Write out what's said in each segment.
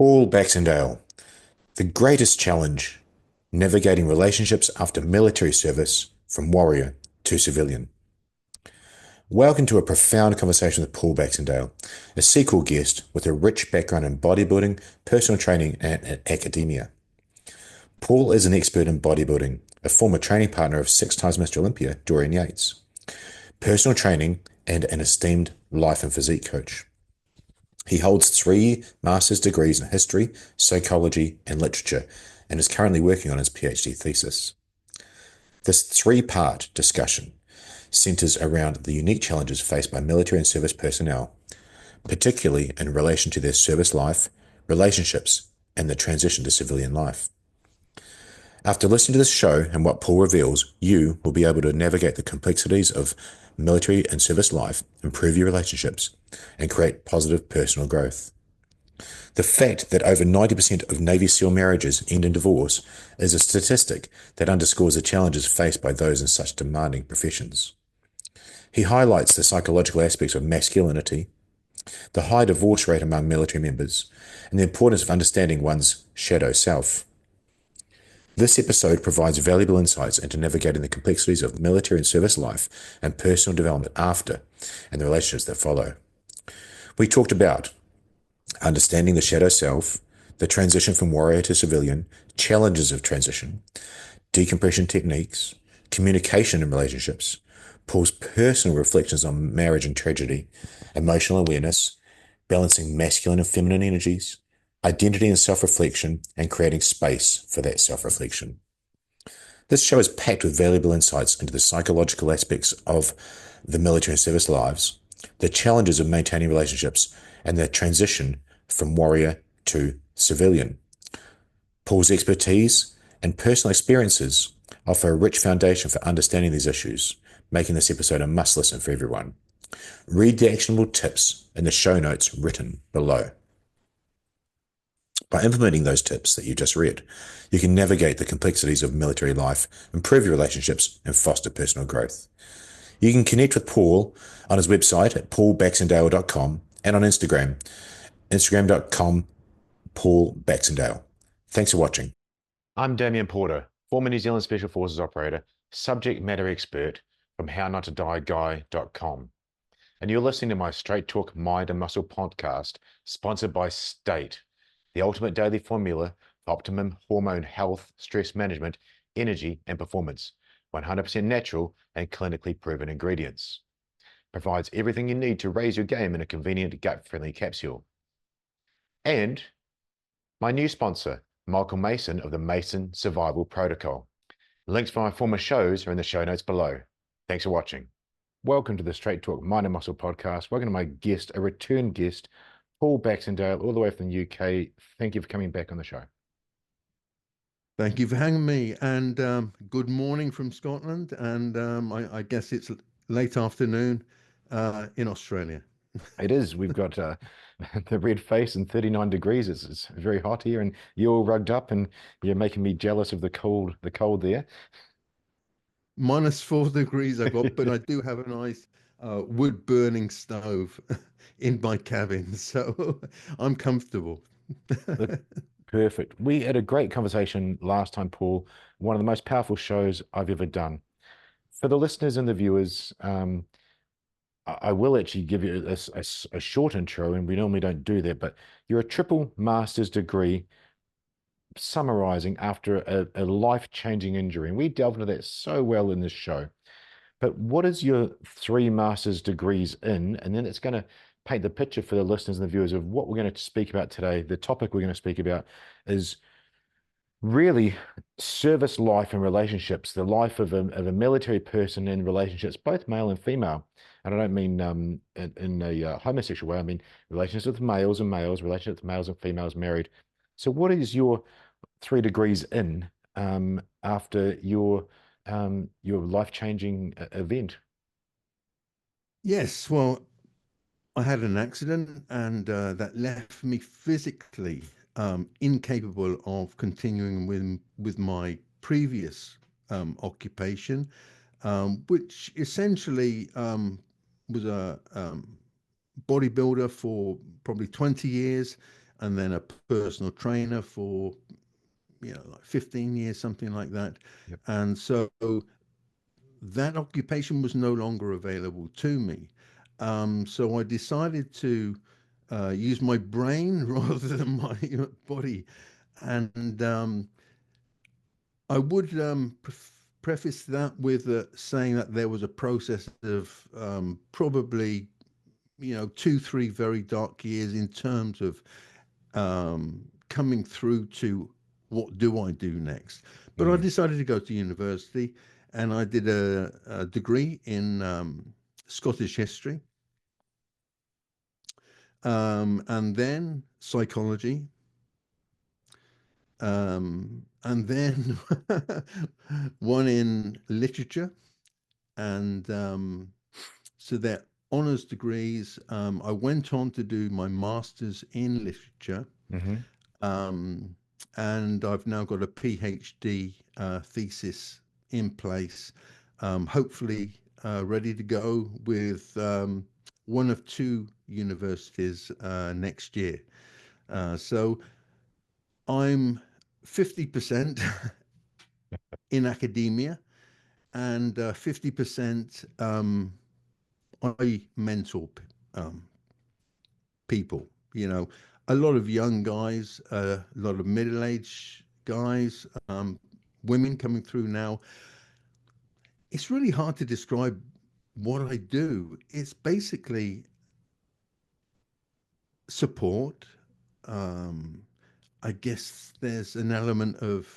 Paul Baxendale, the greatest challenge, navigating relationships after military service from warrior to civilian. Welcome to a profound conversation with Paul Baxendale, a sequel guest with a rich background in bodybuilding, personal training, and academia. Paul is an expert in bodybuilding, a former training partner of 6 times Mr Olympia Dorian Yates, personal training, and an esteemed life and physique coach. He holds 3 master's degrees in history, psychology, and literature, and is currently working on his PhD thesis. This 3-part discussion centers around the unique challenges faced by military and service personnel, particularly in relation to their service life, relationships, and the transition to civilian life. After listening to this show and what Paul reveals, you will be able to navigate the complexities of military and service life, improve your relationships, and create positive personal growth. The fact that over 90% of Navy SEAL marriages end in divorce is a statistic that underscores the challenges faced by those in such demanding professions. He highlights the psychological aspects of masculinity, the high divorce rate among military members, and the importance of understanding one's shadow self. This episode provides valuable insights into navigating the complexities of military and service life and personal development after and the relationships that follow. We talked about understanding the shadow self, the transition from warrior to civilian, challenges of transition, decompression techniques, communication in relationships, Paul's personal reflections on marriage and tragedy, emotional awareness, balancing masculine and feminine energies, identity and self-reflection, and creating space for that self-reflection. This show is packed with valuable insights into the psychological aspects of the military and service lives, the challenges of maintaining relationships, and the transition from warrior to civilian. Paul's expertise and personal experiences offer a rich foundation for understanding these issues, making this episode a must listen for everyone. Read the actionable tips in the show notes written below. By implementing those tips that you just read, you can navigate the complexities of military life, improve your relationships, and foster personal growth. You can connect with Paul on his website at paulbaxendale.com and on Instagram, instagram.com Paul Baxendale. Thanks for watching. I'm Damien Porter, former New Zealand Special Forces operator, subject matter expert from hownottoDieGuy.com. And you're listening to my Straight Talk Mind and Muscle podcast, sponsored by State, the ultimate daily formula for optimum hormone health, stress management, energy, and performance. 100% natural and clinically proven ingredients. Provides everything you need to raise your game in a convenient gut-friendly capsule. And my new sponsor, Michael Mason of the Mason Survival Protocol. Links for my former shows are in the show notes below. Thanks for watching. Welcome to the Straight Talk Mind and Muscle podcast. Welcome to my guest, a return guest, Paul Baxendale, all the way from the UK. Thank you for coming back on the show. Thank you for having me, and good morning from Scotland, and I guess it's late afternoon in Australia. It is. We've got the red face and 39 degrees. It's very hot here, and you're all rugged up, and you're making me jealous of the cold there. -4 degrees I got, but I do have a nice wood burning stove in my cabin, so I'm comfortable. Perfect. We had a great conversation last time, Paul. One of the most powerful shows I've ever done. For the listeners and the viewers, I will actually give you a short intro, and we normally don't do that, but you're a triple master's degree summarizing after a life-changing injury. And we delved into that so well in this show. But what is your 3 master's degrees in? And then it's going to paint the picture for the listeners and the viewers of what we're going to speak about today. The topic we're going to speak about is really service life and relationships, the life of a military person in relationships, both male and female. And I don't mean in a homosexual way. I mean relationships with males and males, relationships with males and females married. So what is your 3 degrees in after your life-changing event? Yes, well, I had an accident, and that left me physically incapable of continuing with my previous occupation, which essentially was a bodybuilder for probably 20 years. and then a personal trainer for, like 15 years, something like that. Yep. And so that occupation was no longer available to me. So I decided to use my brain rather than my body. And I would preface that with saying that there was a process of probably, 2, 3 very dark years in terms of coming through to what do I do next. But I Mm. decided to go to university, and I did a degree in Scottish history, and then psychology, and then one in literature, and so they're honors degrees. I went on to do my master's in literature, Mm-hmm. um, and I've now got a PhD thesis in place, hopefully ready to go with one of 2 universities next year. So I'm 50% in academia and 50% I mentor um, people. A lot of young guys, a lot of middle-aged guys, women coming through now. It's really hard to describe what I do. It's basically support. Um, I guess there's an element of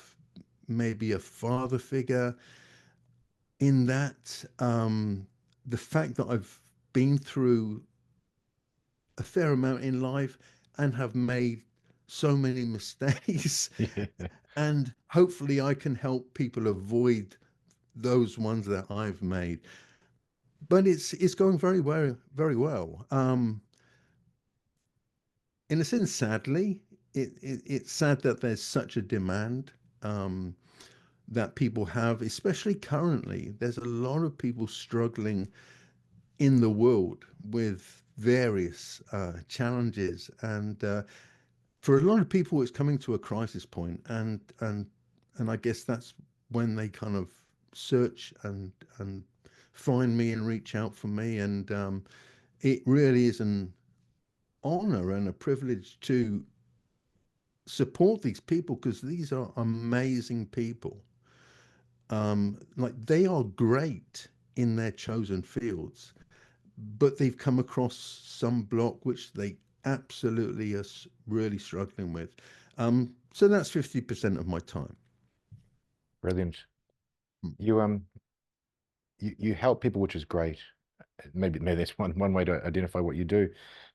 maybe a father figure in that. The fact that I've been through a fair amount in life and have made so many mistakes, Yeah. and hopefully I can help people avoid those ones that I've made. But it's going very well, very well. In a sense, sadly, it's sad that there's such a demand um, that people have, especially currently. There's a lot of people struggling in the world with various challenges, and for a lot of people, it's coming to a crisis point, and I guess that's when they kind of search and find me and reach out for me, and it really is an honor and a privilege to support these people because these are amazing people. Like they are great in their chosen fields, but they've come across some block which they absolutely are really struggling with. So that's 50% of my time. Brilliant. Mm. You help people, which is great. Maybe that's one way to identify what you do,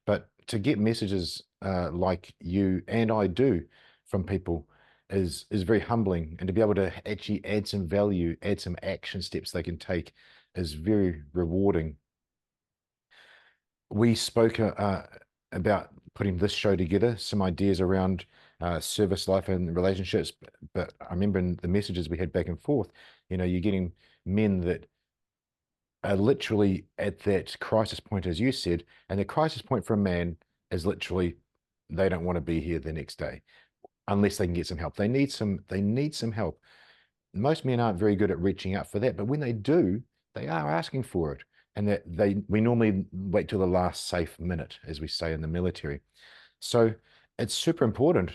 but to get messages like you and I do from people is very humbling, and to be able to actually add some value, add some action steps they can take is very rewarding. We spoke about putting this show together, some ideas around service life and relationships, but I remember in the messages we had back and forth, you're getting men that are literally at that crisis point, as you said, and the crisis point for a man is literally they don't want to be here the next day unless they can get some help. They need some help. Most men aren't very good at reaching out for that, but when they do, they are asking for it. And that we normally wait till the last safe minute, as we say in the military. So it's super important.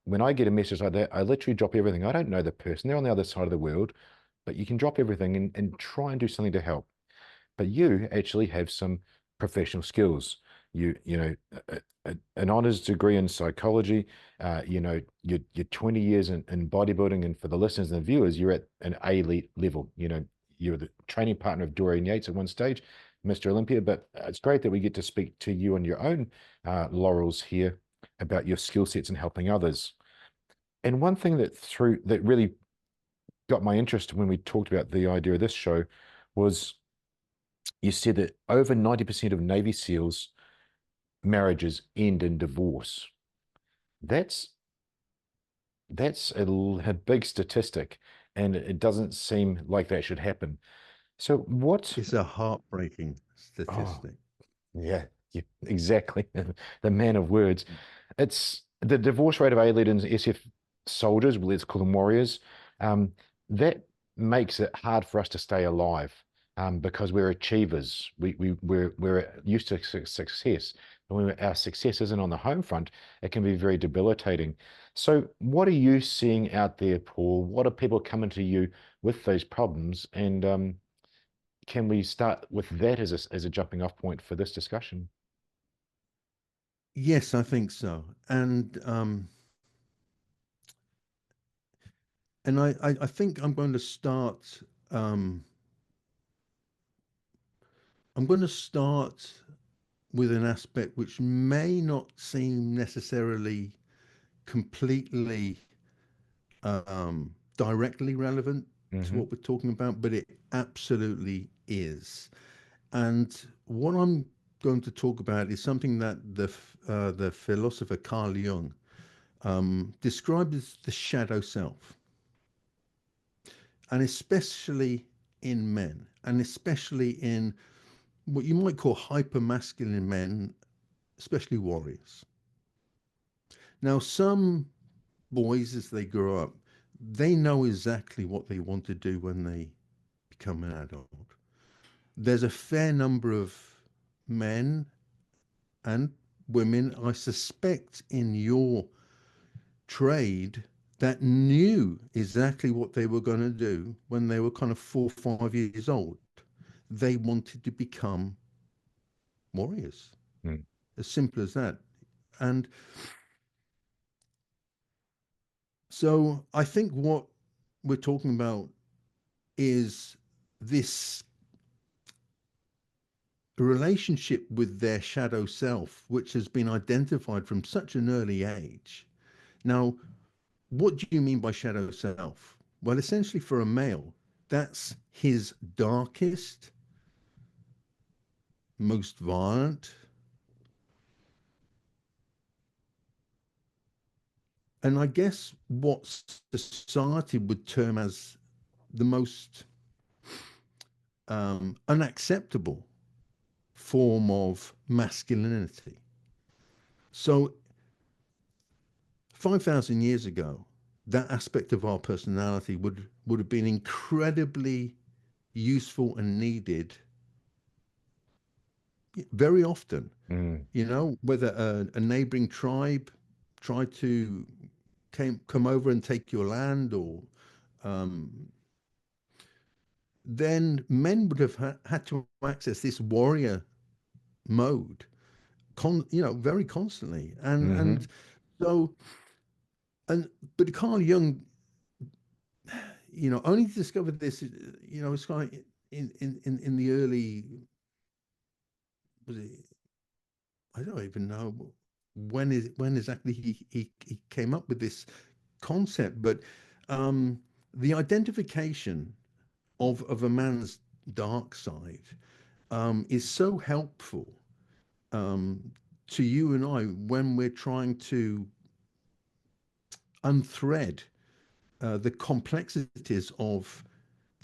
When I get a message like that, I literally drop everything. I don't know the person; they're on the other side of the world, but you can drop everything and try and do something to help. But you actually have some professional skills. An honors degree in psychology. You're 20 years in bodybuilding, and for the listeners and the viewers, you're at an elite level. You're the training partner of Dorian Yates at one stage, Mr. Olympia. But it's great that we get to speak to you on your own laurels here about your skill sets and helping others. And one thing that really got my interest when we talked about the idea of this show was you said that over 90% of Navy SEALs marriages end in divorce. That's a big statistic, and it doesn't seem like that should happen. So what? It's a heartbreaking Oh, statistic. yeah, exactly. The man of words. Mm. the divorce rate of A-Lead and SF soldiers, let's call them warriors, um, that makes it hard for us to stay alive, because we're achievers. We're used to success. And when our success isn't on the home front, it can be very debilitating. So what are you seeing out there, Paul? What are people coming to you with those problems? And can we start with that as a jumping off point for this discussion? Yes, I think so. And I think um, I'm going to start with an aspect which may not seem necessarily completely directly relevant to Hmm. what we're talking about, but it absolutely is. And what I'm going to talk about is something that the philosopher Carl Jung described as the shadow self, and especially in men, and especially in what you might call hypermasculine men, especially warriors. Now, some boys, as they grow up, they know exactly what they want to do when they become an adult. There's a fair number of men and women, I suspect, in your trade that knew exactly what they were going to do when they were kind of 4 or 5 years old. They wanted to become warriors, Mm. as simple as that. And so I think what we're talking about is this relationship with their shadow self, which has been identified from such an early age. Now, what do you mean by shadow self? Well, essentially, for a male, that's his darkest, most violent, and I guess what society would term as the most unacceptable form of masculinity. So, 5,000 years ago, that aspect of our personality would have been incredibly useful and needed very often. Mm. You know, whether a neighboring tribe tried to come over and take your land, or um, then men would have had to access this warrior mode, very constantly, and Hmm. so and but Carl Jung, only discovered this, it's kind of in the early, was it, I don't even know when exactly he came up with this concept, but um, the identification of a man's dark side is so helpful um, to you and I when we're trying to unthread the complexities of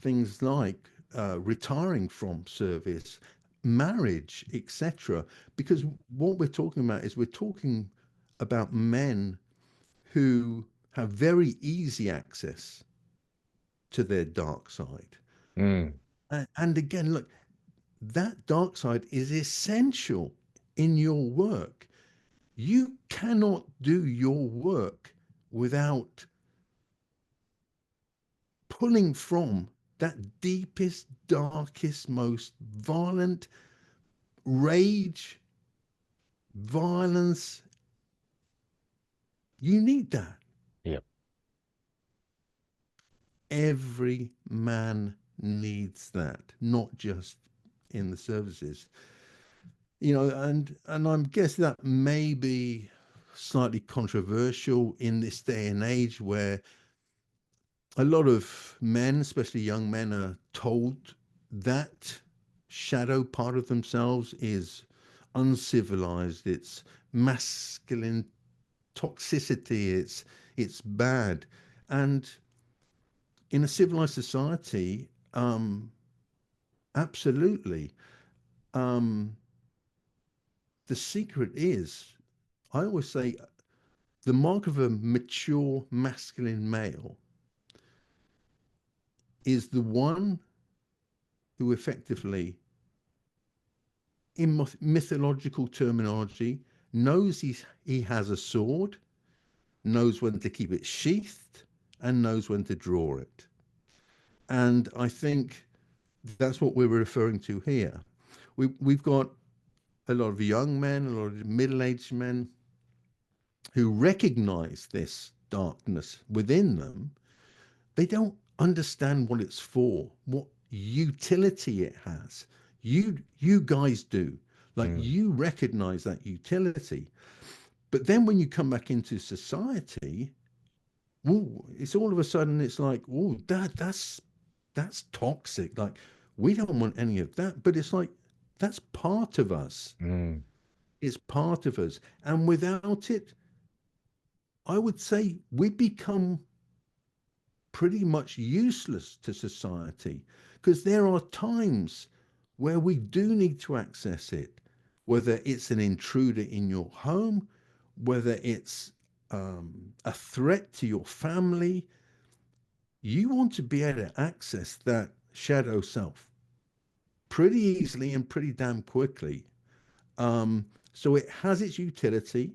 things like retiring from service, marriage, etc. Because what we're talking about is we're talking about men who have very easy access to their dark side. Mm. And again, look, that dark side is essential in your work. You cannot do your work without pulling from that deepest, darkest, most violent rage, violence. You need that. Yep. Every man needs that, not just in the services. And I'm guessing that may be slightly controversial in this day and age where a lot of men, especially young men, are told that shadow part of themselves is uncivilized, it's masculine toxicity, it's bad. And in a civilized society, absolutely. Um, the secret is, I always say, the mark of a mature masculine male is the one who effectively, in mythological terminology, knows he has a sword, knows when to keep it sheathed, and knows when to draw it. And I think that's what we're referring to here. We've got a lot of young men, a lot of middle-aged men who recognize this darkness within them. They don't understand what it's for, what utility it has. You guys do. Like, Mm. you recognize that utility. But then when you come back into society, ooh, it's all of a sudden it's like, oh, that's toxic. Like, we don't want any of that. But it's like, that's part of us. Mm. It's part of us. And without it, I would say we become pretty much useless to society, because there are times where we do need to access it, whether it's an intruder in your home, whether it's a threat to your family. You want to be able to access that shadow self pretty easily and pretty damn quickly. So it has its utility,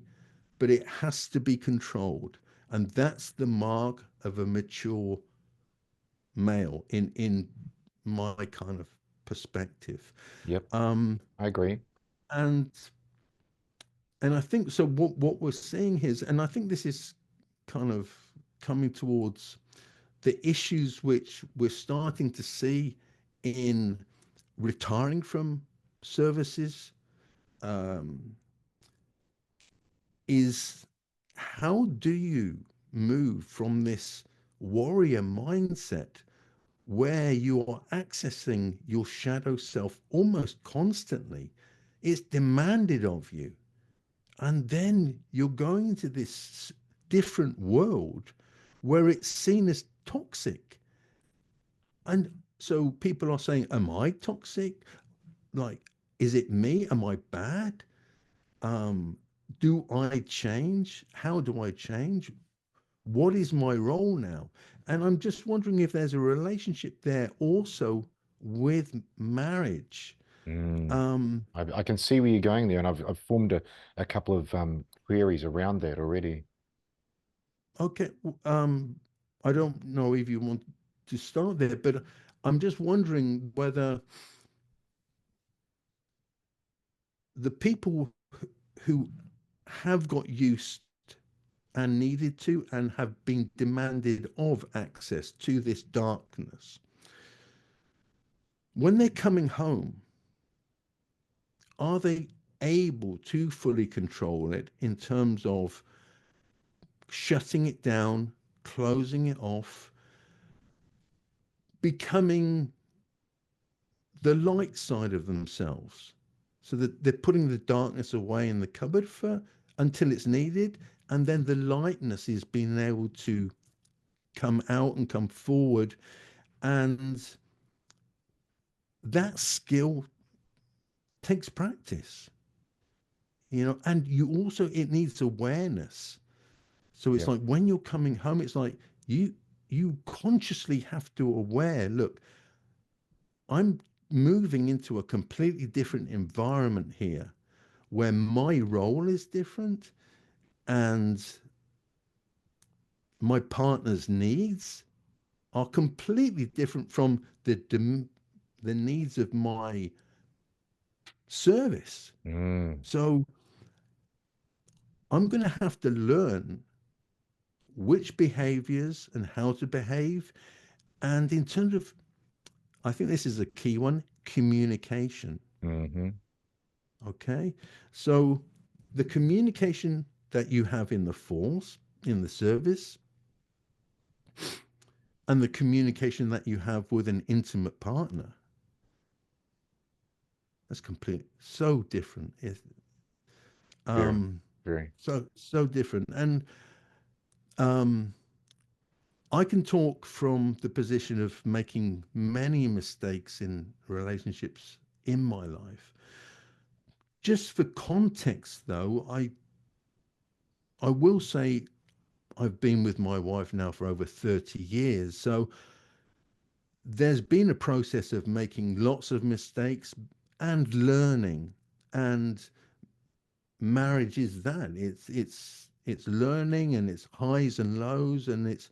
but it has to be controlled. And that's the mark of a mature male in my kind of perspective. Yep, Um, I agree. and and I think so. What we're seeing is, and I think this is kind of coming towards the issues which we're starting to see in retiring from services, um, is how do you move from this warrior mindset where you're accessing your shadow self almost constantly? It's demanded of you. And then you're going into this different world where it's seen as toxic. And so people are saying, am I toxic? Like, is it me? Am I bad? Um, do I change? How do I change? What is my role now? And I'm just wondering if there's a relationship there also with marriage. Mm. Um, I can see where you're going there, and I've formed a couple of queries around that already. okay, I don't know if you want to start there, but I'm just wondering whether the people who have got used and needed to and have been demanded of access to this darkness, when they're coming home, are they able to fully control it in terms of shutting it down, closing it off, becoming the light side of themselves, so that they're putting the darkness away in the cupboard for until it's needed, and then the lightness is being able to come out and come forward. And that skill takes practice, and you also, it needs awareness. So it's Yep. like when you're coming home, it's like you consciously have to aware, look, I'm moving into a completely different environment here where my role is different, and my partner's needs are completely different from the needs of my service. Mm. So I'm going to have to learn which behaviors and how to behave. And in terms of, I think this is a key one, communication. Mm-hmm. Okay. So the communication that you have in the force, in the service, and the communication that you have with an intimate partner, that's complete, so different. Very, Um, very. so different. And um, I can talk from the position of making many mistakes in relationships in my life. Just for context, though, I will say I've been with my wife now for over 30 years. So there's been a process of making lots of mistakes and learning. And marriage is that. It's learning, and it's highs and lows, and it's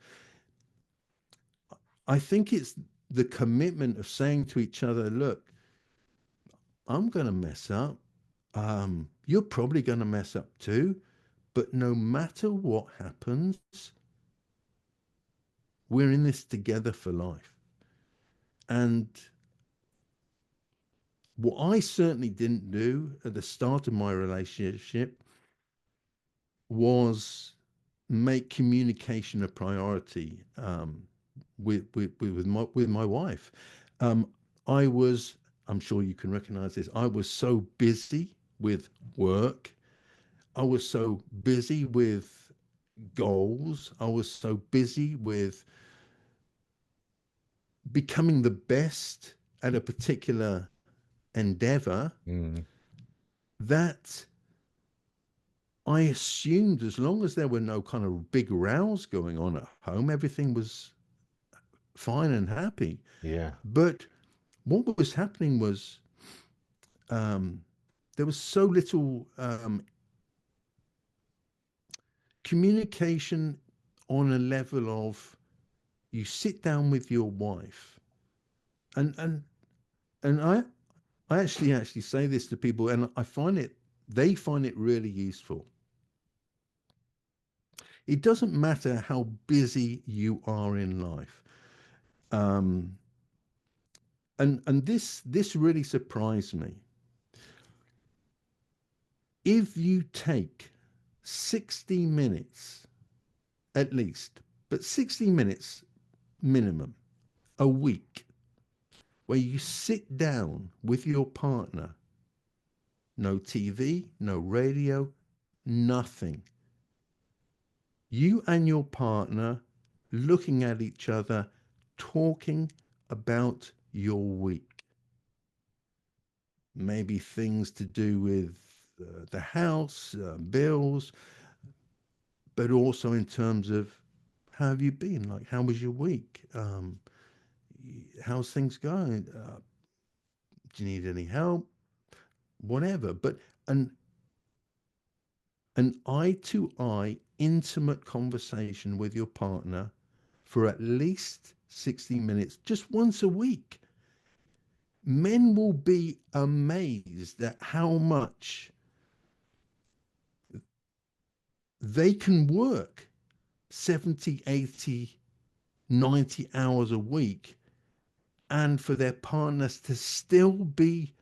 I think it's the commitment of saying to each other, look, I'm going to mess up. You're probably going to mess up too. But no matter what happens, we're in this together for life. And what I certainly didn't do at the start of my relationship was make communication a priority with my wife. Um, I was, I'm sure you can recognize this, I was so busy with work. I was so busy with goals. I was so busy with becoming the best at a particular endeavor Mm. that I assumed as long as there were no kind of big rows going on at home, everything was fine and happy. Yeah. But what was happening was um, there was so little communication on a level of you sit down with your wife and I actually say this to people, and I find it they find it really useful. It doesn't matter how busy you are in life. Um, and this really surprised me. If you take 60 minutes at least, but 60 minutes minimum a week, where you sit down with your partner, no TV, no radio, nothing. You and your partner looking at each other, talking about your week. Maybe things to do with the house, bills, but also in terms of how have you been? Like, how was your week? How's things going? Do you need any help? Whatever. But an an eye to eye, intimate conversation with your partner for at least 60 minutes, just once a week. Men will be amazed at how much they can work 70, 80, 90 hours a week, and for their partners to still be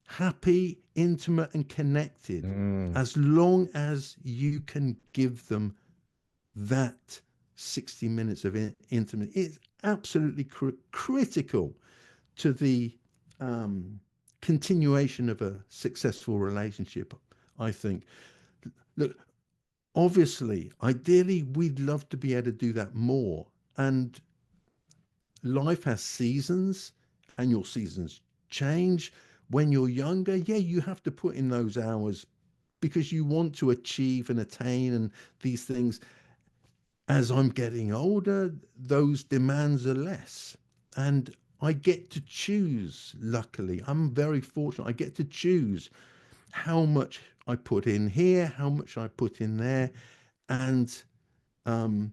happy, intimate, and connected Mm. as long as you can give them that 60 minutes of intimacy. It's absolutely critical to the um, continuation of a successful relationship, I think. Look, obviously, ideally, we'd love to be able to do that more. And life has seasons, and your seasons change. When you're younger, yeah, you have to put in those hours because you want to achieve and attain and these things. As I'm getting older, those demands are less. And I get to choose, luckily. I'm very fortunate. I get to choose how much I put in here, how much I put in there. And um,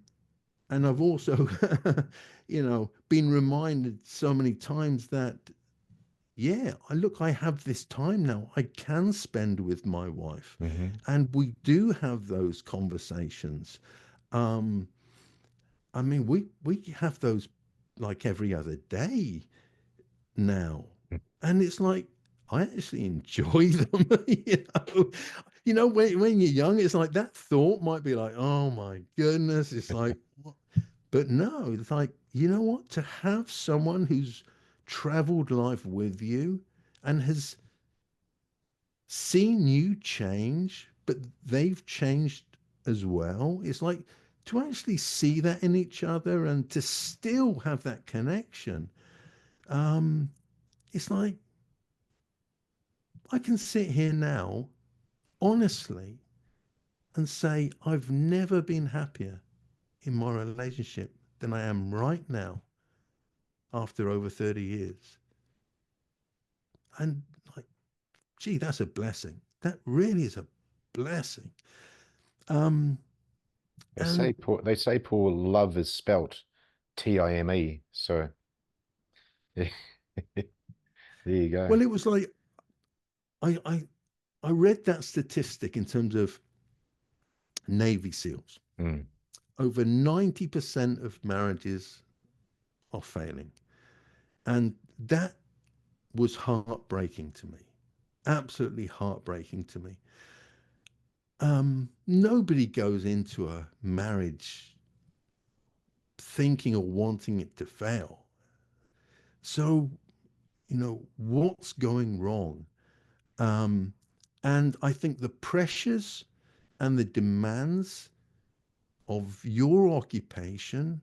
and I've also, been reminded so many times that, yeah, I have this time now I can spend with my wife. Hmm. And we do have those conversations. Um, I mean, we have those like every other day now, and it's like I actually enjoy them. When you're young, it's like that thought might be like, oh my goodness, it's like, what? But no, it's like, you know what? To have someone who's traveled life with you and has seen you change, but they've changed as well. It's like to actually see that in each other and to still have that connection. Um, it's like I can sit here now, honestly, and say, I've never been happier in my relationship than I am right now after over 30 years. And like, gee, that's a blessing. That really is a blessing. Um, and They say Paul, love is spelt Time. So there you go. well, it was like I, I I read that statistic in terms of Navy SEALs. Mm, Over 90% of marriages are failing. And that was heartbreaking to me. Absolutely heartbreaking to me. Nobody goes into a marriage thinking or wanting it to fail. So, what's going wrong? And I think the pressures and the demands of your occupation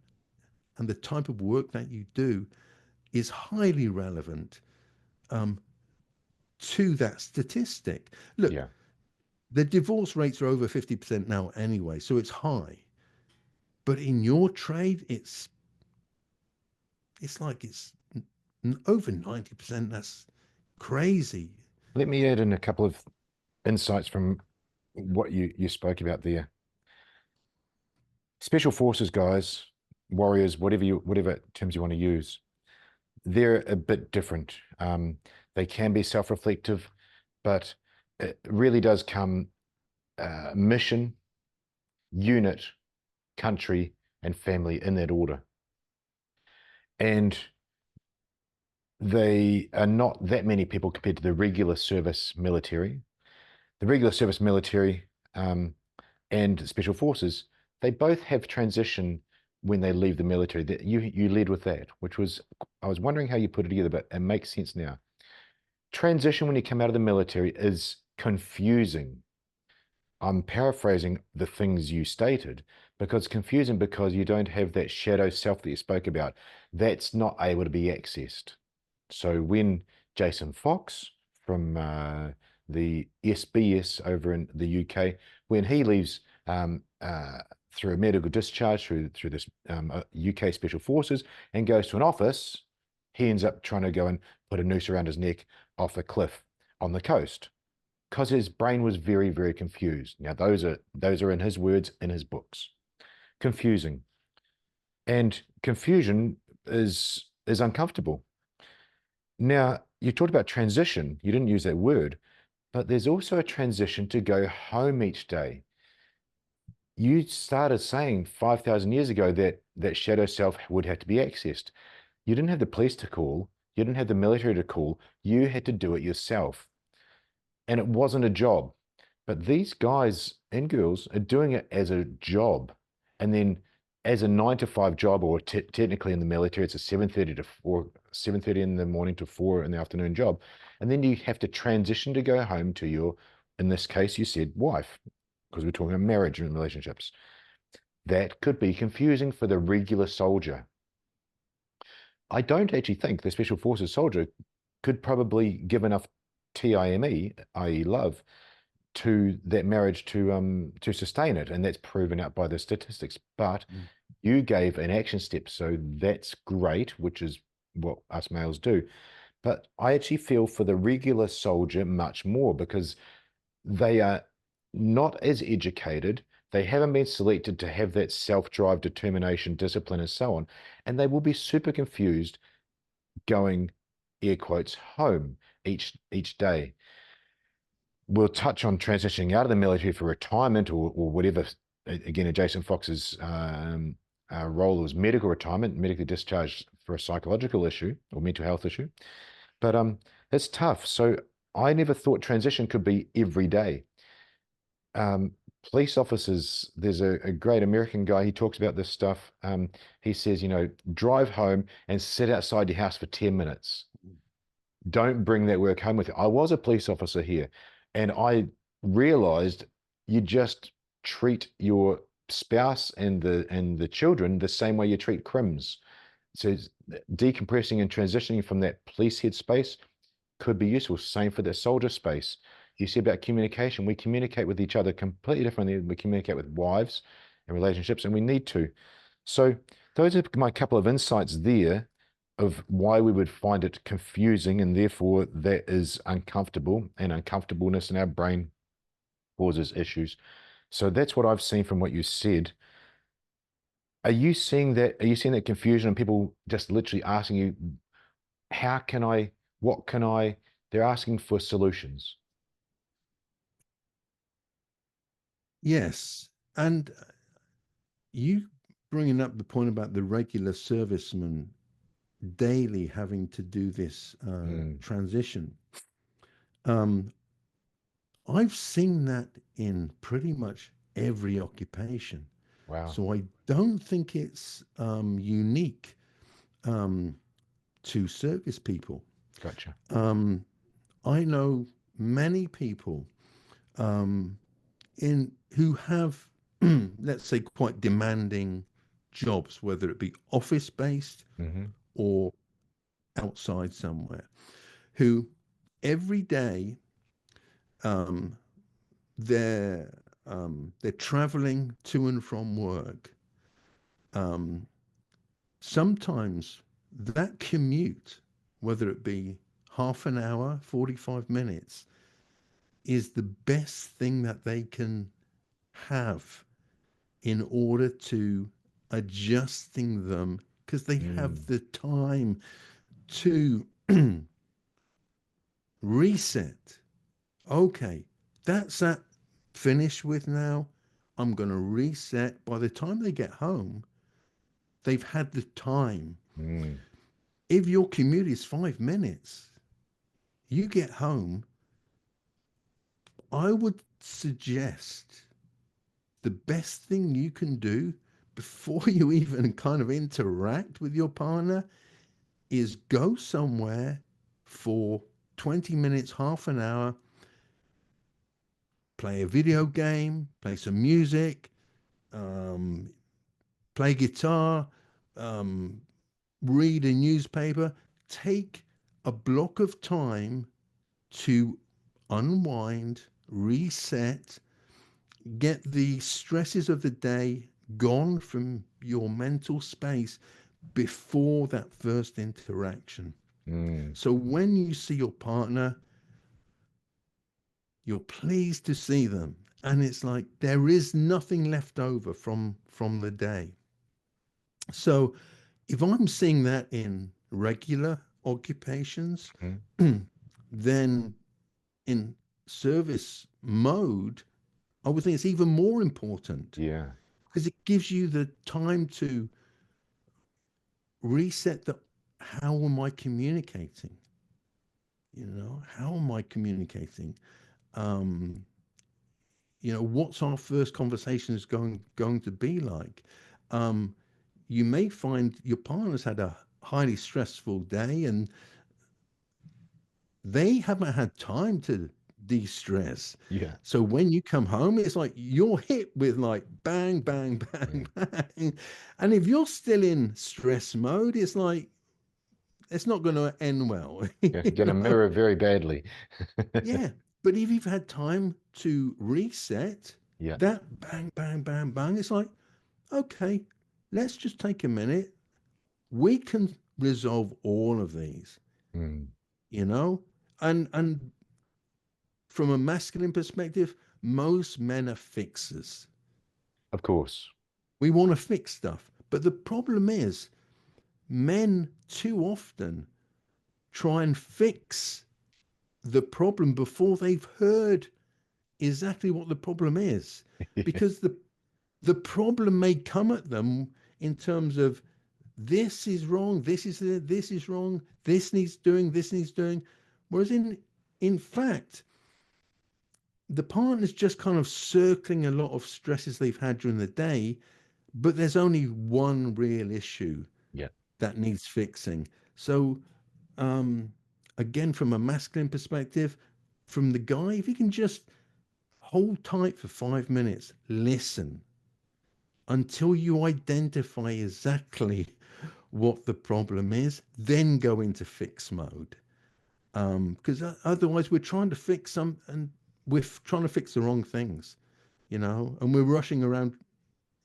and the type of work that you do is highly relevant um, to that statistic. Look, yeah. the divorce rates are over 50% now anyway, so it's high. But in your trade, it's like it's over 90%. That's crazy. Let me add in a couple of insights from what you spoke about there. Special forces guys, warriors, whatever terms you want to use, they're a bit different. They can be self-reflective, but it really does come mission, unit, country, and family in that order. And they are not that many people compared to the regular service military. The regular service military and special forces, they both have transition when they leave the military. That you led with that, which was, I was wondering how you put it together, but it makes sense now. Transition when you come out of the military is confusing. I'm paraphrasing the things you stated because it's confusing because you don't have that shadow self that you spoke about. That's not able to be accessed. So when Jason Fox from the SBS over in the UK, when he leaves through a medical discharge through this UK Special Forces and goes to an office, he ends up trying to go and put a noose around his neck off a cliff on the coast because his brain was very, very confused. Now those are in his words in his books. Confusing. And confusion is uncomfortable. Now, you talked about transition. You didn't use that word, but there's also a transition to go home each day. You started saying 5,000 years ago that shadow self would have to be accessed. You didn't have the police to call. You didn't have the military to call. You had to do it yourself. And it wasn't a job. But these guys and girls are doing it as a job. And then as a 9 to 5 job, or technically in the military, it's a 7:30 to 4, 7:30 in the morning to 4 in the afternoon job. And then you have to transition to go home to your, in this case, you said wife, because we're talking about marriage and relationships. That could be confusing for the regular soldier. I don't actually think the Special Forces soldier could probably give enough time, i.e. love, to that marriage to sustain it, and that's proven out by the statistics. But you gave an action step, so that's great, which is what us males do. But I actually feel for the regular soldier much more because they are not as educated. They haven't been selected to have that self-drive, determination, discipline, and so on, and they will be super confused going, air quotes, home each day. We'll touch on transitioning out of the military for retirement or whatever. Again, Jason Fox's role was medical retirement, medically discharged for a psychological issue or mental health issue. But it's tough. So I never thought transition could be every day. Police officers, there's a great American guy, he talks about this stuff. He says, drive home and sit outside your house for 10 minutes. Don't bring that work home with you. I was a police officer here, and I realized you just treat your spouse and the children the same way you treat crims. So decompressing and transitioning from that police head space could be useful. Same for the soldier space. you see about communication. We communicate with each other completely differently than we communicate with wives and relationships, and we need to. So those are my couple of insights there of why we would find it confusing, and therefore that is uncomfortable, and uncomfortableness in our brain causes issues. So that's what I've seen from what you said. Are you seeing that? Are you seeing that confusion and people just literally asking you, how can I, what can I? They're asking for solutions. Yes. And you bringing up the point about the regular serviceman daily having to do this Mm, transition. Um, I've seen that in pretty much every occupation. wow, So I don't think it's unique um, to service people. gotcha. Um, I know many people in who have, let's say, quite demanding jobs, whether it be office based Hmm. or outside somewhere, who every day um, they're traveling to and from work. Um, Sometimes that commute, whether it be half an hour, 45 minutes, is the best thing that they can have in order to adjusting them because they have Mm, the time to reset. Okay, that's that finished with now. I'm going to reset. By the time they get home, they've had the time. mm, If your commute is 5 minutes, you get home, I would suggest the best thing you can do before you even kind of interact with your partner is go somewhere for 20 minutes, half an hour, play a video game, play some music, um, play guitar, um, read a newspaper. Take a block of time to unwind, reset, get the stresses of the day gone from your mental space before that first interaction. mm. So when you see your partner, you're pleased to see them. And it's like there is nothing left over from the day. So if I'm seeing that in regular occupations, Mm. then in service mode, I would think it's even more important Yeah, because it gives you the time to reset the how am I communicating? How am I communicating? Um, what's our first conversations going to be like? Um, you may find your partner's had a highly stressful day and they haven't had time to de-stress. yeah, So when you come home, it's like you're hit with like bang, bang, yeah, bang, bang. And if you're still in stress mode, it's like it's not going to end well. yeah. Gonna mirror very badly. Yeah. But if you've had time to reset, Yeah. that bang, bang, bang, bang, it's like, okay, let's just take a minute. We can resolve all of these, Mm. you know? And from a masculine perspective, most men are fixers. Of course. We want to fix stuff. But the problem is, men too often try and fix the problem before they've heard exactly what the problem is. Because the problem may come at them in terms of this is wrong, this is wrong, this needs doing, this needs doing. Whereas in fact, the partner's just kind of circling a lot of stresses they've had during the day, but there's only one real issue Yeah. that needs fixing. So, um, again, from a masculine perspective, from the guy, if he can just hold tight for 5 minutes, listen until you identify exactly what the problem is, then go into fix mode. Because otherwise, we're trying to fix some, and we're trying to fix the wrong things, and we're rushing around.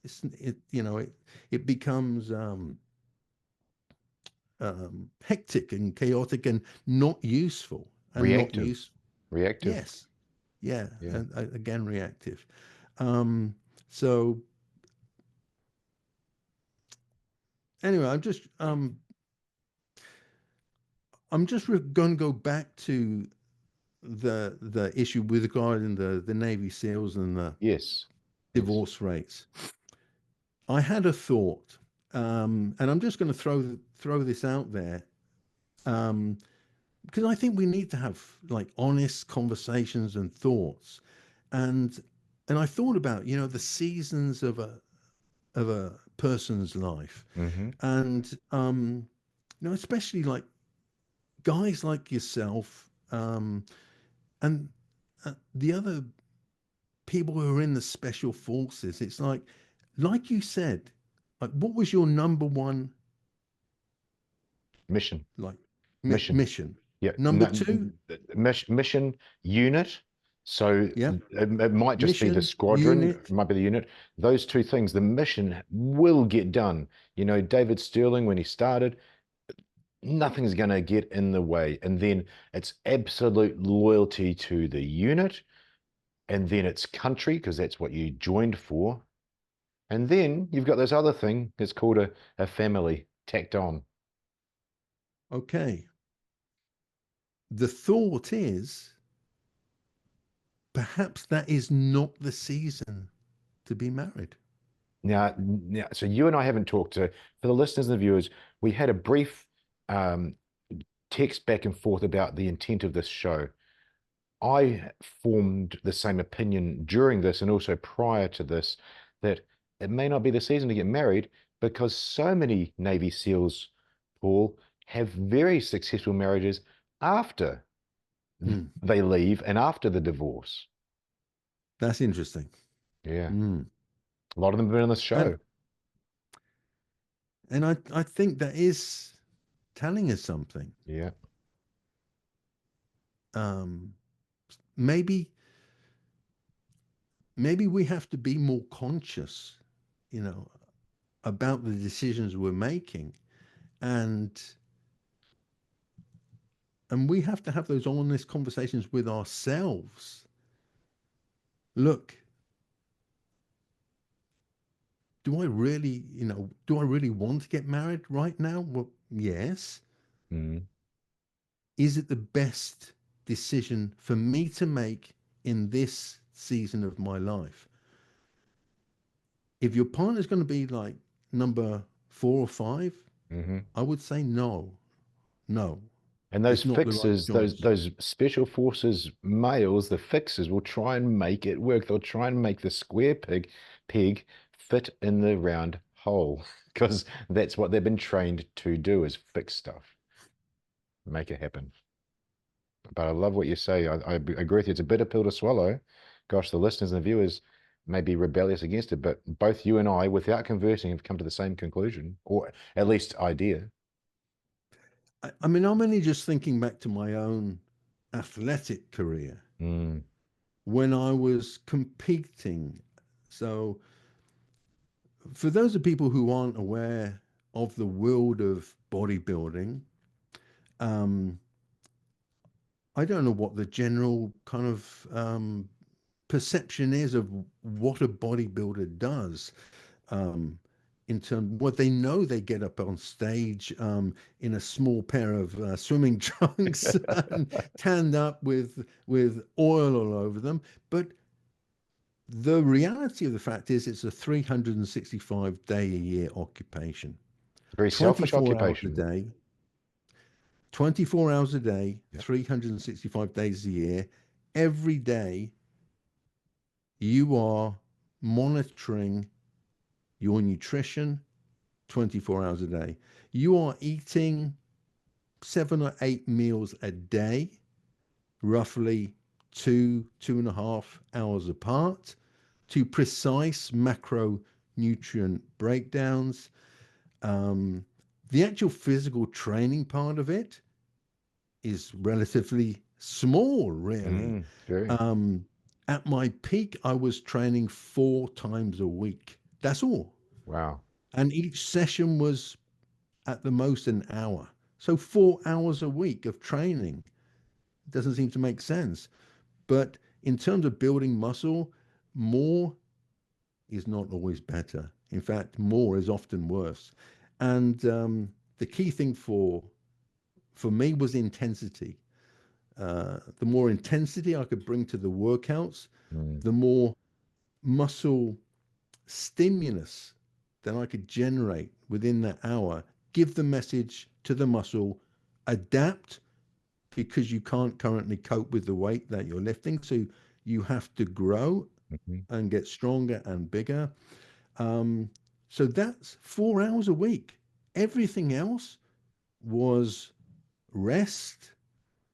It becomes hectic and chaotic and not useful and not Reactive. use. Reactive. Yes, yeah, Yeah. and again, reactive. Um, so anyway, I'm just going to go back to the issue with regarding the Navy SEALs and the Yes. Yes. divorce rates. I had a thought, and I'm just going to throw this out there, um, because I think we need to have like honest conversations and thoughts, and I thought about the seasons of a person's life, Mm-hmm. and especially like guys like yourself, and the other people who are in the special forces. It's like you said, like what was your number one Mission. like Mission. mission? Yeah. Number No, two, mission unit. So yeah, it might just be the mission squadron, it unit. might be the unit. Those two things, the mission will get done. David Sterling, when he started, nothing's going to get in the way. And then it's absolute loyalty to the unit. And then it's country, because that's what you joined for. And then you've got this other thing that's called a family tacked on. Okay. The thought is perhaps that is not the season to be married. Now, so you and I haven't talked to, for the listeners and the viewers, we had a brief um, text back and forth about the intent of this show. I formed the same opinion during this and also prior to this, that it may not be the season to get married, because so many Navy SEALs, Paul, have very successful marriages after Hmm. they leave and after the divorce. That's interesting. Yeah. Hmm. A lot of them have been on this And show. I think that is telling us something. Yeah. Um, maybe we have to be more conscious, you know, about the decisions we're making, and we have to have those honest conversations with ourselves. Look, do I really want to get married right now? Well, yes. Mm. Is it the best decision for me to make in this season of my life? If your partner's going to be like number 4 or 5, Hmm. I would say no, no, And those it's not the right fixers, those choice. those special forces males, the fixers will try and make it work. They'll try and make the square peg fit in the round hole, because that's what they've been trained to do, is fix stuff, make it happen. But I love what you say. I agree with you. It's a bitter pill to swallow. Gosh, the listeners and the viewers may be rebellious against it, but both you and I, without conversing, have come to the same conclusion, or at least idea. I mean, I'm only just thinking back to my own athletic career Mm, when I was competing. So, for those of people who aren't aware of the world of bodybuilding, um, I don't know what the general kind of perception is of what a bodybuilder does. Um, in terms, what they know, they get up on stage in a small pair of swimming trunks and tanned up with oil all over them. But the reality of the fact is, it's a 365-day-a-year occupation, very selfish 24 hours a occupation. day, 24 hours a day, Yeah. 365 days a year. Every day, you are monitoring your nutrition 24 hours a day. You are eating 7 or 8 meals a day, roughly 2.5 hours apart, to precise macronutrient breakdowns. The actual physical training part of it is relatively small, really. Very. Um, at my peak, I was training 4 times a week. That's all. Wow. And each session was at the most an hour. So 4 hours a week of training doesn't seem to make sense. But in terms of building muscle, more is not always better. In fact, more is often worse. And the key thing for me was intensity. The more intensity I could bring to the workouts, Mm, the more muscle stimulus that I could generate within that hour, give the message to the muscle, adapt because you can't currently cope with the weight that you're lifting. So you have to grow mhm. and get stronger and bigger. Um, so that's 4 hours a week. Everything else was rest,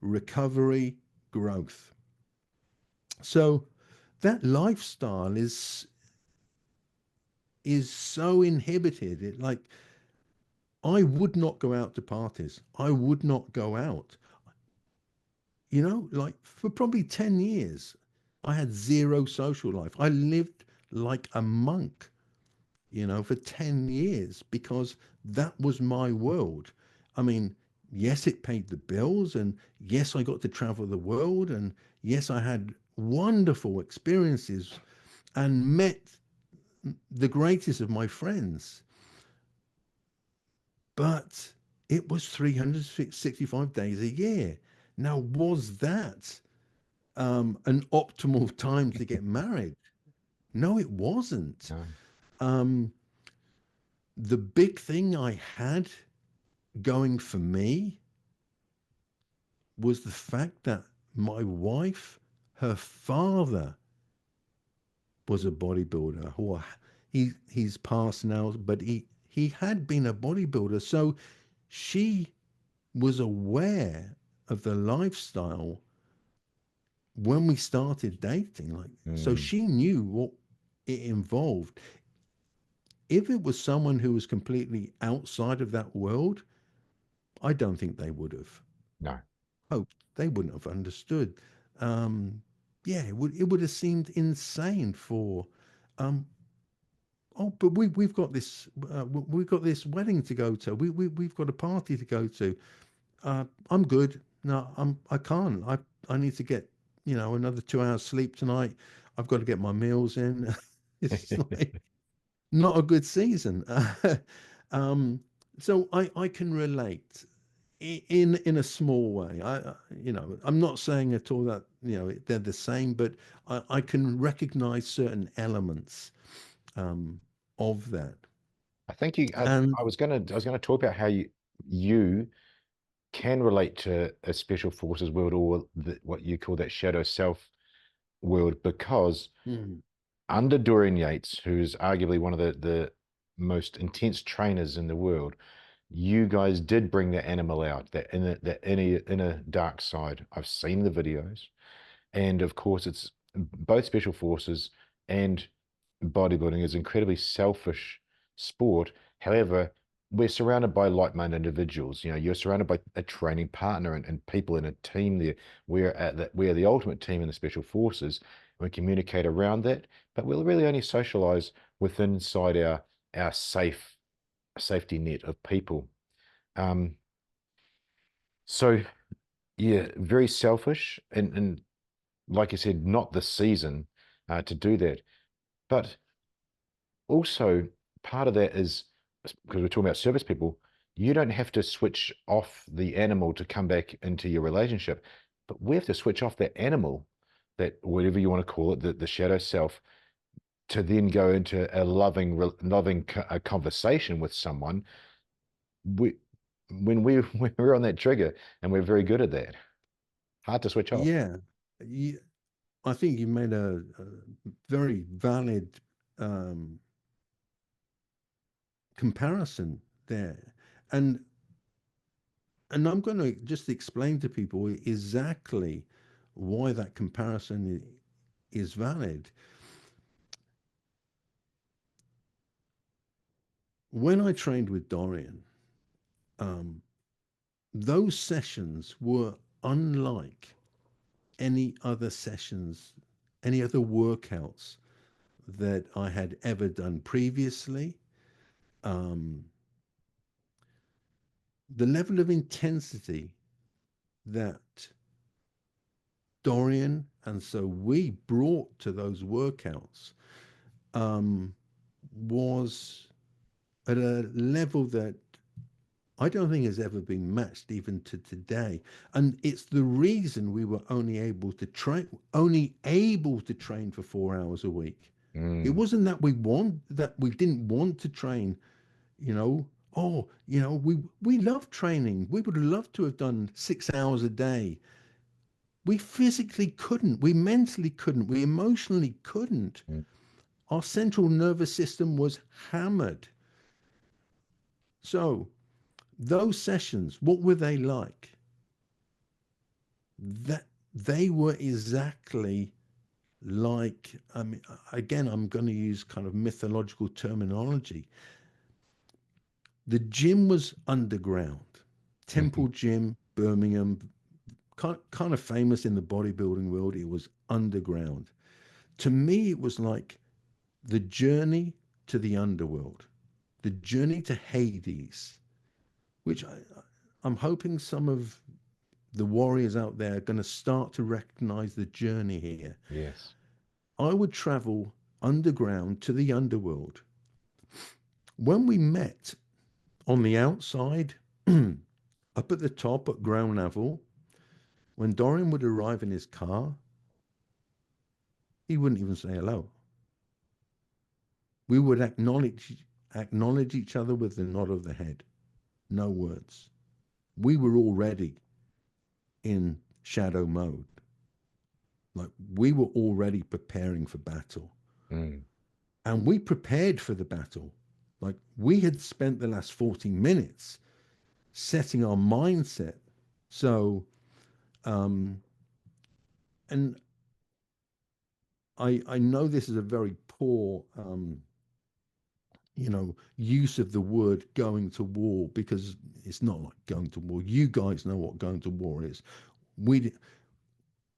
recovery, growth. So that lifestyle is so inhibited. It like I would not go out to parties. I would not go out. Like for probably 10 years, I had zero social life. I lived like a monk, for 10 years because that was my world. I mean, yes, it paid the bills, and yes, I got to travel the world, and yes, I had wonderful experiences and met the greatest of my friends. But it was 365 days a year. Now, was that an optimal time to get married? No, it wasn't. No. Um, the big thing I had going for me was the fact that my wife, her father was a bodybuilder. Or he's passed now, but he had been a bodybuilder. So she was aware of the lifestyle when we started dating. Like, so Mm, she knew what it involved. If it was someone who was completely outside of that world, I don't think they would have. no. Oh, they wouldn't have understood. Um, yeah, it would have seemed insane for. Um, oh, but we've got this we've got this wedding to go to. We've got a party to go to. I'm good. No, I can't. I need to get another 2 hours sleep tonight. I've got to get my meals in. It's like not a good season. um, so I can relate in a small way. I'm not saying at all that they're the same, but I can recognize certain elements um, of that. I think you. And I was gonna talk about how you can relate to a special forces world or what you call that shadow self world because mm, under Dorian Yates, who's arguably one of the most intense trainers in the world, you guys did bring the animal out, that inner dark side. I've seen the videos. And of course, it's both special forces and bodybuilding is incredibly selfish sport. However, we're surrounded by like-minded individuals. You're surrounded by a training partner and people in a team there. We're the ultimate team in the special forces. We communicate around that, but we'll really only socialize within inside our safety net of people. Um, so yeah, very selfish and like I said, not the season to do that. But also, part of that is because we're talking about service people, you don't have to switch off the animal to come back into your relationship, but we have to switch off that animal, that whatever you want to call it, the shadow self, to then go into a loving a conversation with someone. We, when we're on that trigger, and we're very good at that, hard to switch off. yeah, I think you made a very valid comparison there, and I'm going to just explain to people exactly why that comparison is valid. When I trained with Dorian, um, those sessions were unlike. any other sessions, any other workouts that I had ever done previously. Um, the level of intensity that Dorian and so we brought to those workouts um, was at a level that I don't think has ever been matched even to today. And it's the reason we were only able to train for 4 hours a week. It Mm. wasn't that we didn't want to train, you know. Oh, we love training. We would love to have done 6 hours a day. We physically couldn't. We mentally couldn't. We emotionally couldn't. Mm. Our central nervous system was hammered. So those sessions, what were they like? That they were exactly like, I mean, again, I'm going to use kind of mythological terminology. The gym was underground. Mhm. Temple Gym, Birmingham, kind of famous in the bodybuilding world. It was underground. To me, it was like the journey to the underworld, the journey to Hades, which I'm hoping some of the warriors out there are going to start to recognize the journey here. Yes. I would travel underground to the underworld. When we met on the outside, up at the top at ground level, when Dorian would arrive in his car, he wouldn't even say hello. We would acknowledge each other with a nod of the head. No words. We were already in shadow mode. Like we were already preparing for battle. Mm. And we prepared for the battle. Like we had spent the last 40 minutes setting our mindset. So, um, and I know this is a very poor, use of the word going to war because it's not like going to war. You guys know what going to war is. We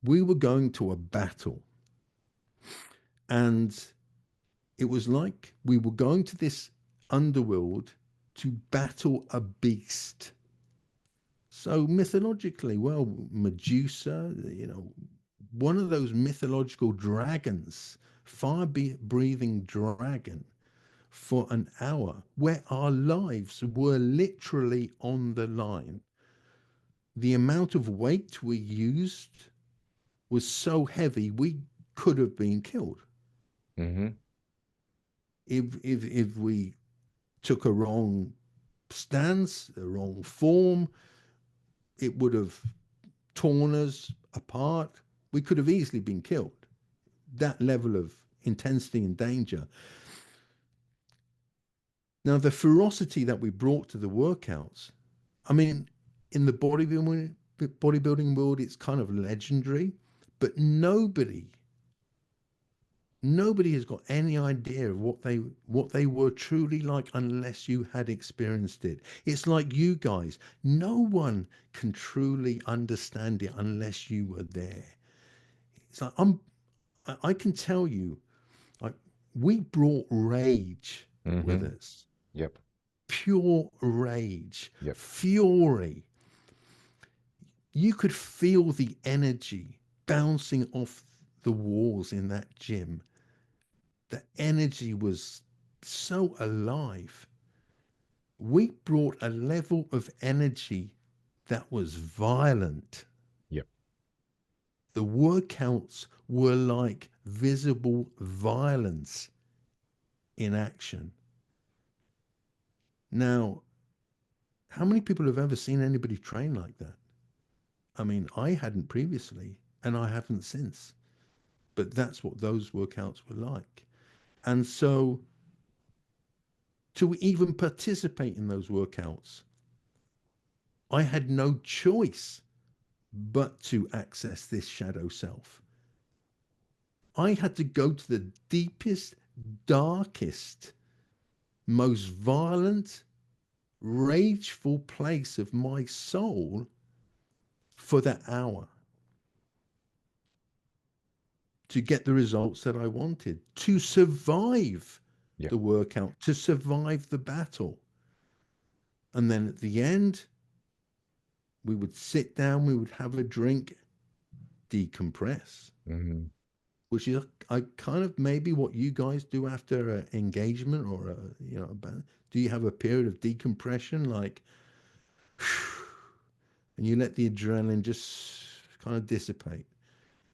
we were going to a battle, and it was like we were going to this underworld to battle a beast. So mythologically, well, Medusa, one of those mythological dragons, fire-breathing dragon, for an hour, where our lives were literally on the line. The amount of weight we used was so heavy we could have been killed Hmm. if we took a wrong stance, a wrong form. It would have torn us apart. We could have easily been killed. That level of intensity and danger. Now, the ferocity that we brought to the workouts, I mean, in the bodybuilding world, it's kind of legendary, but nobody has got any idea of what they were truly like unless you had experienced it. It's like you guys. No one can truly understand it unless you were there. It's like I can tell you, like we brought rage with Hmm. us, Yep. pure rage, Yep. fury. You could feel the energy bouncing off the walls in that gym. The energy was so alive. We brought a level of energy that was violent. Yep. The workouts were like visible violence in action. Now, how many people have ever seen anybody train like that? I mean, I hadn't previously, and I haven't since. But that's what those workouts were like. And so to even participate in those workouts, I had no choice but to access this shadow self. I had to go to the deepest, darkest, most violent, rageful place of my soul for that hour. to get the results that I wanted, to survive Yeah. the workout, to survive the battle. And then at the end, we would sit down, we would have a drink, decompress, Mm-hmm. which is I kind of maybe what you guys do after an engagement or do you have a period of decompression, like, and you let the adrenaline just kind of dissipate,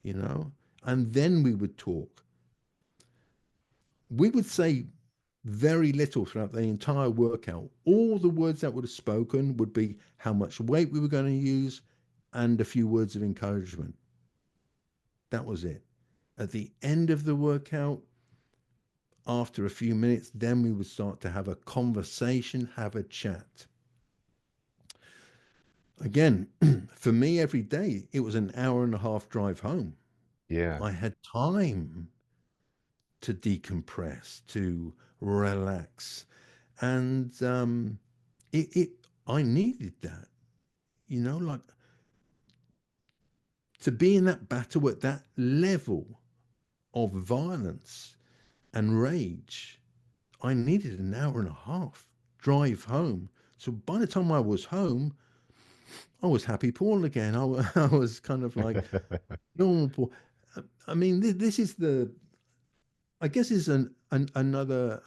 you know? And then we would talk. We would say very little throughout the entire workout. All the words that would have spoken would be how much weight we were going to use and a few words of encouragement. That was it. At the end of the workout, after a few minutes, then we would start to have a conversation, have a chat. Again, for me, every day, it was an hour and a half drive home. Yeah. I had time to decompress, to relax. And it I needed that, like to be in that battle at that level of violence and rage. I needed an hour and a half drive home. So by the time I was home, I was happy Paul again. I was kind of like normal Paul. I mean, this is I guess is another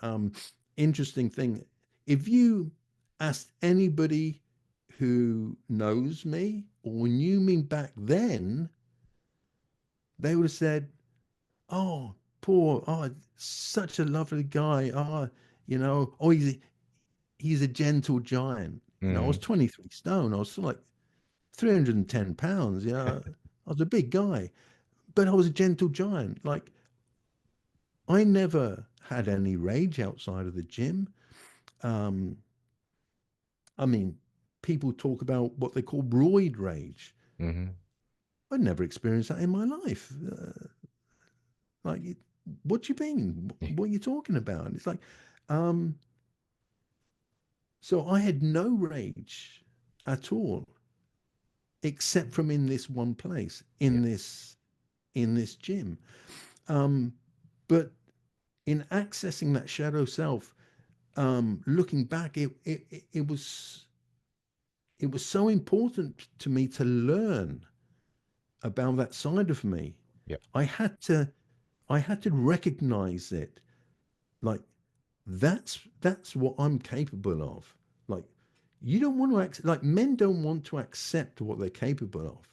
interesting thing. If you asked anybody who knows me or knew me back then, they would have said, "Oh, Paul, oh, such a lovely guy. Oh, oh, he's a gentle giant." I was Mm. 23 stone. I was sort of like 310 pounds. I was a big guy, but I was a gentle giant. Like, I never had any rage outside of the gym. Um, I mean, people talk about what they call roid rage. Mm-hmm. I'd never experienced that in my life. Like, what do you mean? What are you talking about? And it's like, um, so I had no rage at all, except from in this one place, Yeah. in this gym. Um, but in accessing that shadow self, looking back, it was so important to me to learn about that side of me. Yeah. I had to I had to recognize it. Like, that's what I'm capable of. Like, you don't want to like men don't want to accept what they're capable of.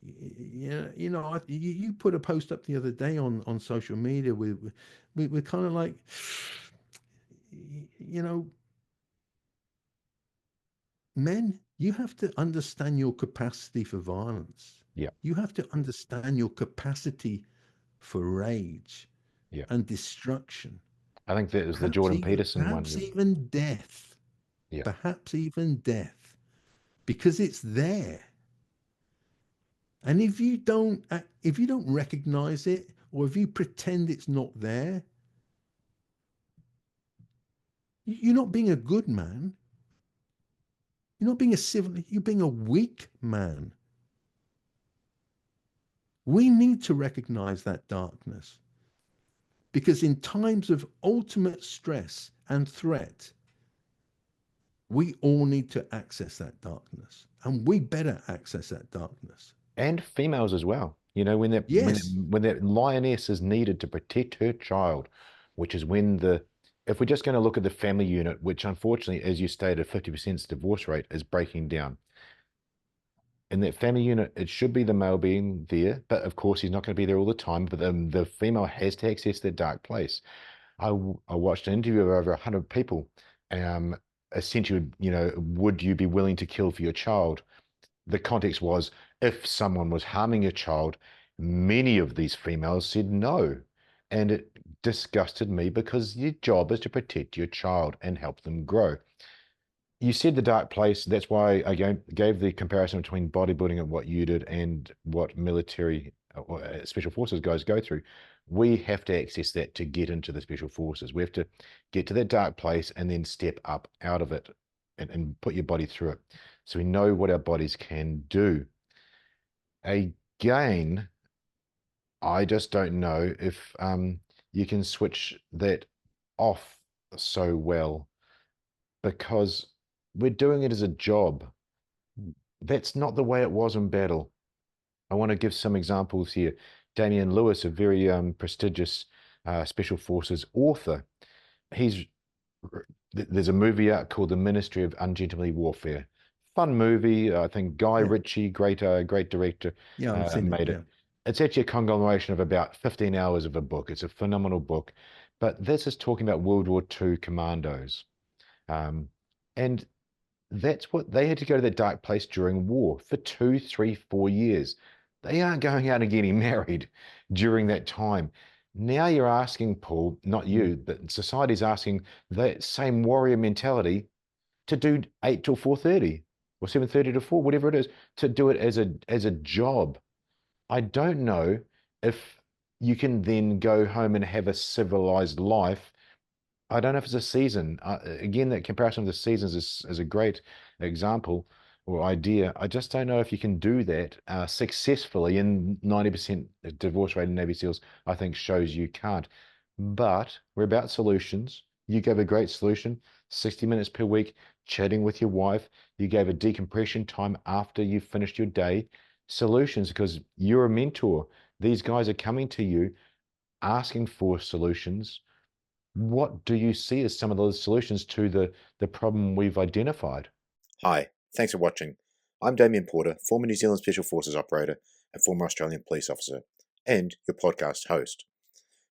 Yeah, you put a post up the other day on social media. We're kind of like, you know, men, you have to understand your capacity for violence. Yeah. You have to understand your capacity for rage Yeah. and destruction. I think that is the Perhaps Jordan even Peterson one. perhaps even death. Yeah. Perhaps even death. Because it's there. And if you don't recognize it, or if you pretend it's not there, you're not being a good man. You're not being a civil, you're being a weak man. We need to recognize that darkness. Because in times of ultimate stress and threat, we all need to access that darkness. And we better access that darkness. And females as well. When that when that, Yes. when that lioness is needed to protect her child, which is when if we're just going to look at the family unit, which unfortunately, as you stated, 50% divorce rate is breaking down. In that family unit, it should be the male being there, but of course he's not going to be there all the time. But the female has to access that dark place. I watched an interview of over 100 people. Essentially, would you be willing to kill for your child? The context was if someone was harming your child, many of these females said no. And it disgusted me because your job is to protect your child and help them grow. You said the dark place. That's why I gave the comparison between bodybuilding and what you did and what military or special forces guys go through. We have to access that to get into the special forces. We have to get to that dark place and then step up out of it and put your body through it. So we know what our bodies can do. Again, I just don't know if you can switch that off so well, because we're doing it as a job. That's not the way it was in battle. I want to give some examples here. Damian Lewis, a very prestigious Special Forces author, he's there's a movie out called The Ministry of Ungentlemanly Warfare. Fun movie. I think Guy Yeah, Ritchie, great director, yeah, I've seen it. made Yeah, it. It's actually a conglomeration of about 15 hours of a book. It's a phenomenal book. But this is talking about World War II commandos. Um, and that's what they had to go to that dark place during war for 2, 3, 4 years. They aren't going out and getting married during that time. Now you're asking, Paul, not mm, you, but society's asking that same warrior mentality to do 8 till 4:30 or 7:30 to 4, whatever it is, to do it as a job. I don't know if you can then go home and have a civilized life. I don't know if it's a season. Again, that comparison of the seasons is a great example or idea. I just don't know if you can do that successfully. And 90% divorce rate in Navy SEALs, I think, shows you can't. But we're about solutions. You gave a great solution, 60 minutes per week, chatting with your wife. You gave a decompression time after you finished your day. Solutions, because you're a mentor. These guys are coming to you asking for solutions. What do you see as some of those solutions to the problem we've identified? Hi, thanks for watching. I'm Damien Porter, former New Zealand Special Forces operator and former Australian police officer, and your podcast host.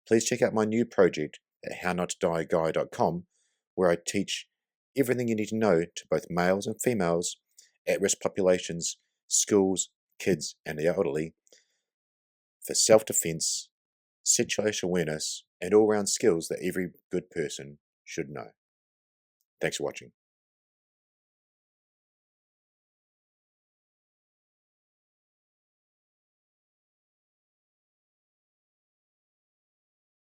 Please check out my new project at hownottoDieGuy.com, where I teach everything you need to know to both males and females, at-risk populations, schools, kids, and the elderly for self-defense, situational awareness, and all-round skills that every good person should know. Thanks for watching.